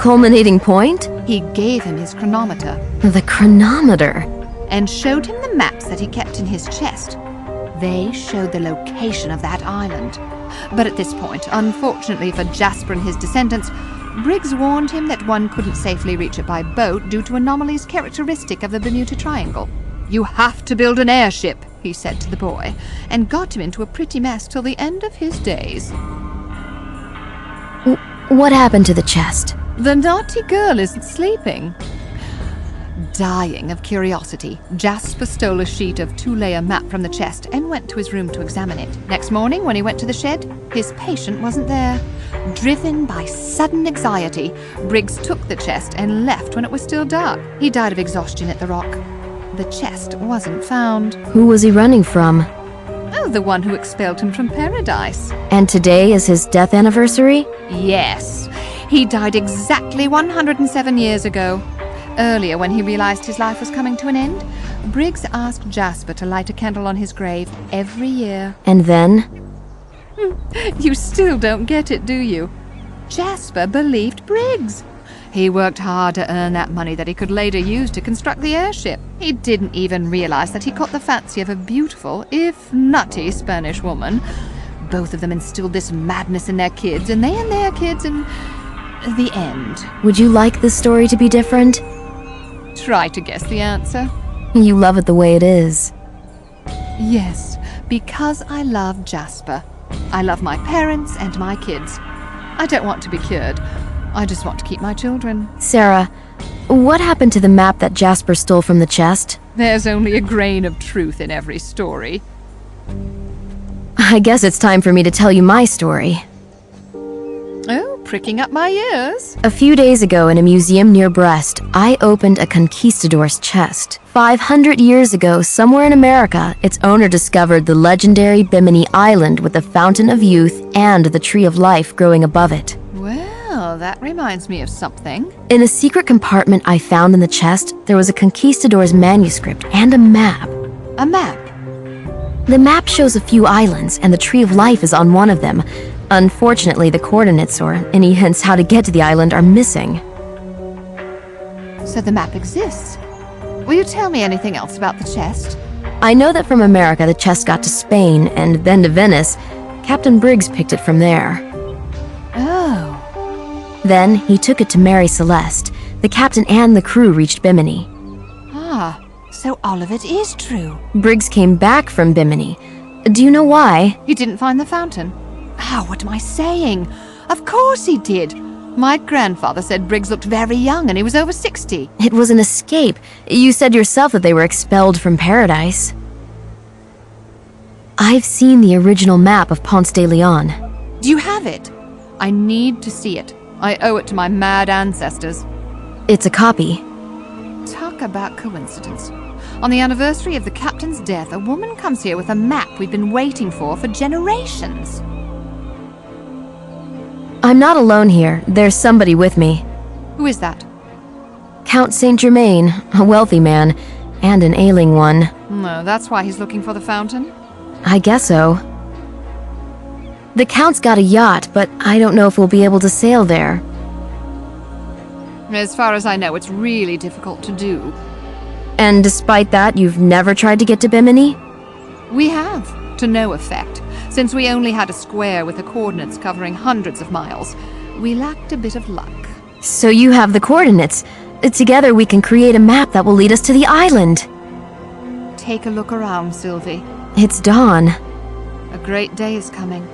culminating point? He gave him his chronometer. The chronometer? And showed him the maps that he kept in his chest. They showed the location of that island. But at this point, unfortunately for Jasper and his descendants, Briggs warned him that one couldn't safely reach it by boat due to anomalies characteristic of the Bermuda Triangle. "You have to build an airship," he said to the boy, and got him into a pretty mess till the end of his days. What happened to the chest? The naughty girl isn't sleeping. Dying of curiosity, Jasper stole a sheet of two-layer map from the chest and went to his room to examine it. Next morning, when he went to the shed, his patient wasn't there. Driven by sudden anxiety, Briggs took the chest and left when it was still dark. He died of exhaustion at the rock. The chest wasn't found. Who was he running from? Oh, the one who expelled him from paradise. And today is his death anniversary? Yes. He died exactly 107 years ago. Earlier, when he realized his life was coming to an end, Briggs asked Jasper to light a candle on his grave every year. And then? You still don't get it, do you? Jasper believed Briggs. He worked hard to earn that money that he could later use to construct the airship. He didn't even realize that he caught the fancy of a beautiful, if nutty, Spanish woman. Both of them instilled this madness in their kids, and they in their kids, and the end. Would you like this story to be different? Try to guess the answer. You love it the way it is. Yes, because I love Jasper. I love my parents and my kids. I don't want to be cured. I just want to keep my children. Sarah, what happened to the map that Jasper stole from the chest? There's only a grain of truth in every story. I guess it's time for me to tell you my story. Oh, pricking up my ears. A few days ago in a museum near Brest, I opened a conquistador's chest. 500 years ago, somewhere in America, its owner discovered the legendary Bimini Island with the Fountain of Youth and the Tree of Life growing above it. Well, that reminds me of something. In a secret compartment I found in the chest, there was a conquistador's manuscript and a map. A map? The map shows a few islands, and the Tree of Life is on one of them. Unfortunately, the coordinates or any hints how to get to the island are missing. So the map exists. Will you tell me anything else about the chest? I know that from America the chest got to Spain and then to Venice. Captain Briggs picked it from there. Oh. Then he took it to Mary Celeste. The captain and the crew reached Bimini. Ah, so all of it is true. Briggs came back from Bimini. Do you know why? You didn't find the fountain? Oh, what am I saying? Of course he did. My grandfather said Briggs looked very young and he was over 60. It was an escape. You said yourself that they were expelled from paradise. I've seen the original map of Ponce de Leon. Do you have it? I need to see it. I owe it to my mad ancestors. It's a copy. Talk about coincidence. On the anniversary of the captain's death, a woman comes here with a map we've been waiting for generations. I'm not alone here. There's somebody with me. Who is that? Count Saint Germain, a wealthy man, and an ailing one. No, that's why he's looking for the fountain? I guess so. The Count's got a yacht, but I don't know if we'll be able to sail there. As far as I know, it's really difficult to do. And despite that, you've never tried to get to Bimini? We have, to no effect. Since we only had a square with the coordinates covering hundreds of miles, we lacked a bit of luck. So you have the coordinates. Together we can create a map that will lead us to the island. Take a look around, Sylvie. It's dawn. A great day is coming.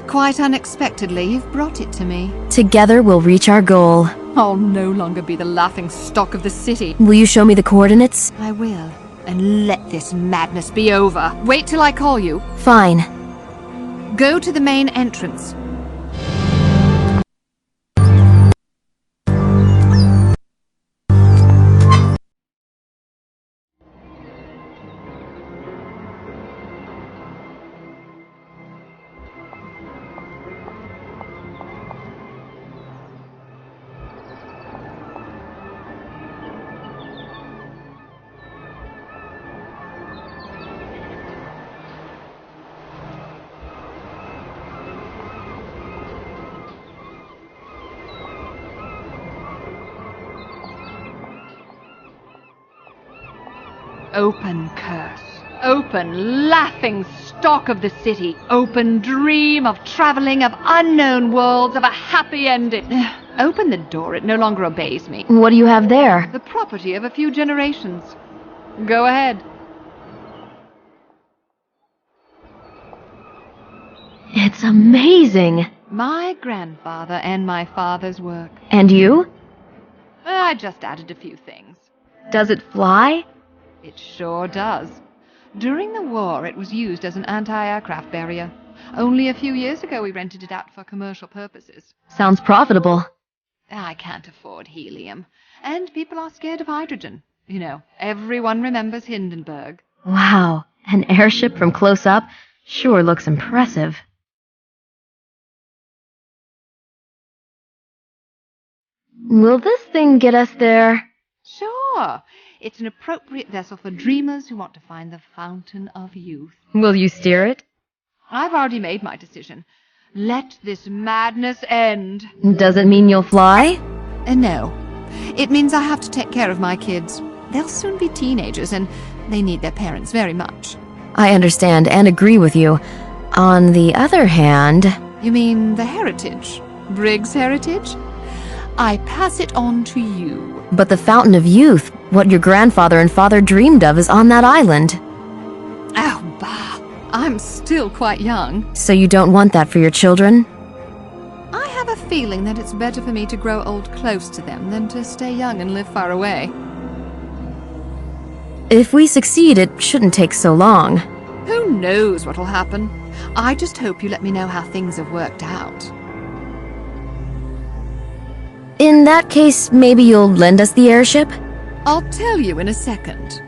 Quite unexpectedly, you've brought it to me. Together we'll reach our goal. I'll no longer be the laughing stock of the city. Will you show me the coordinates? I will. And let this madness be over. Wait till I call you. Fine. Go to the main entrance. Open curse. Open laughing stock of the city. Open dream of traveling, of unknown worlds, of a happy ending. Open the door. It no longer obeys me. What do you have there? The property of a few generations. Go ahead. It's amazing. My grandfather and my father's work. And you? I just added a few things. Does it fly? It sure does. During the war, it was used as an anti-aircraft barrier. Only a few years ago, we rented it out for commercial purposes. Sounds profitable. I can't afford helium. And people are scared of hydrogen. You know, everyone remembers Hindenburg. Wow, an airship from close up sure looks impressive. Will this thing get us there? Sure. It's an appropriate vessel for dreamers who want to find the fountain of youth. Will you steer it? I've already made my decision. Let this madness end. Does it mean you'll fly? No. It means I have to take care of my kids. They'll soon be teenagers, and they need their parents very much. I understand and agree with you. On the other hand... You mean the heritage? Briggs' heritage? I pass it on to you. But the Fountain of Youth, what your grandfather and father dreamed of, is on that island. Oh, bah. I'm still quite young. So you don't want that for your children? I have a feeling that it's better for me to grow old close to them than to stay young and live far away. If we succeed, it shouldn't take so long. Who knows what'll happen? I just hope you let me know how things have worked out. In that case, maybe you'll lend us the airship? I'll tell you in a second.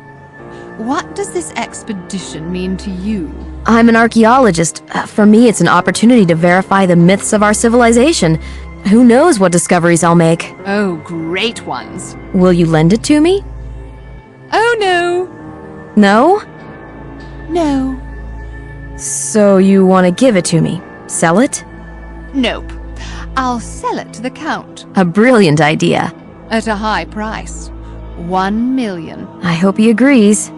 What does this expedition mean to you? I'm an archaeologist. For me, it's an opportunity to verify the myths of our civilization. Who knows what discoveries I'll make? Oh, great ones. Will you lend it to me? Oh, no. No? No. So you want to give it to me? Sell it? Nope. I'll sell it to the Count. A brilliant idea. At a high price. 1 million. I hope he agrees.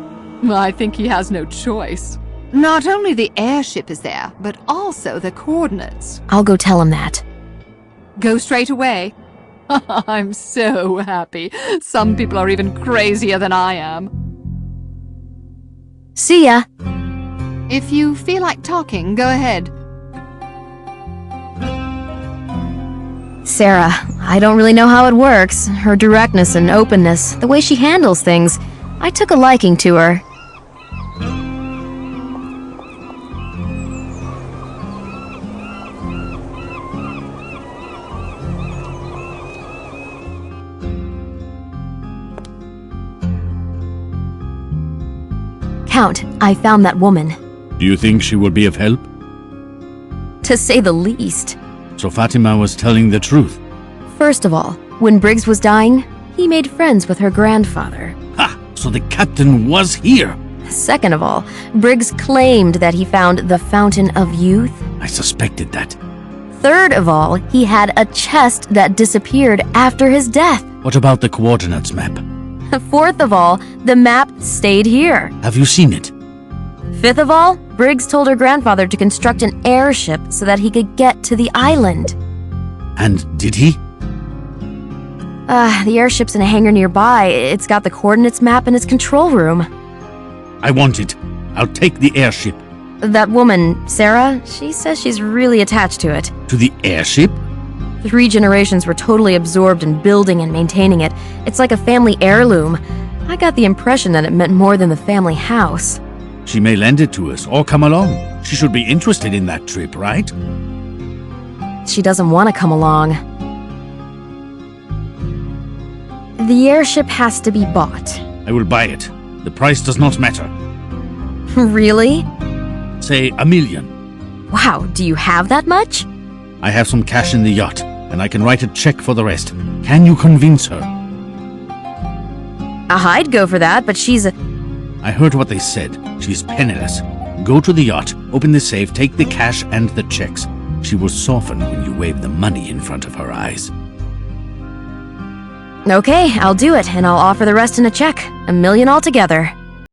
I think he has no choice. Not only the airship is there, but also the coordinates. I'll go tell him that. Go straight away. I'm so happy. Some people are even crazier than I am. See ya. If you feel like talking, go ahead. Sarah, I don't really know how it works. Her directness and openness, the way she handles things. I took a liking to her. Count, I found that woman. Do you think she will be of help? To say the least. So Fatima was telling the truth. First of all, when Briggs was dying, he made friends with her grandfather. Ha! So the captain was here! Second of all, Briggs claimed that he found the Fountain of Youth. I suspected that. Third of all, he had a chest that disappeared after his death. What about the coordinates map? Fourth of all, the map stayed here. Have you seen it? Fifth of all, Briggs told her grandfather to construct an airship so that he could get to the island. And did he? The airship's in a hangar nearby. It's got the coordinates map in its control room. I want it. I'll take the airship. That woman, Sarah, she says she's really attached to it. To the airship? 3 generations were totally absorbed in building and maintaining it. It's like a family heirloom. I got the impression that it meant more than the family house. She may lend it to us or come along. She should be interested in that trip, right? She doesn't want to come along. The airship has to be bought. I will buy it. The price does not matter. Really? Say $1 million. Wow, do you have that much? I have some cash in the yacht, and I can write a check for the rest. Can you convince her? I'd go for that, but she's a... I heard what they said. She's penniless. Go to the yacht, open the safe, take the cash and the checks. She will soften when you wave the money in front of her eyes. Okay, I'll do it, and I'll offer the rest in a check. $1 million altogether.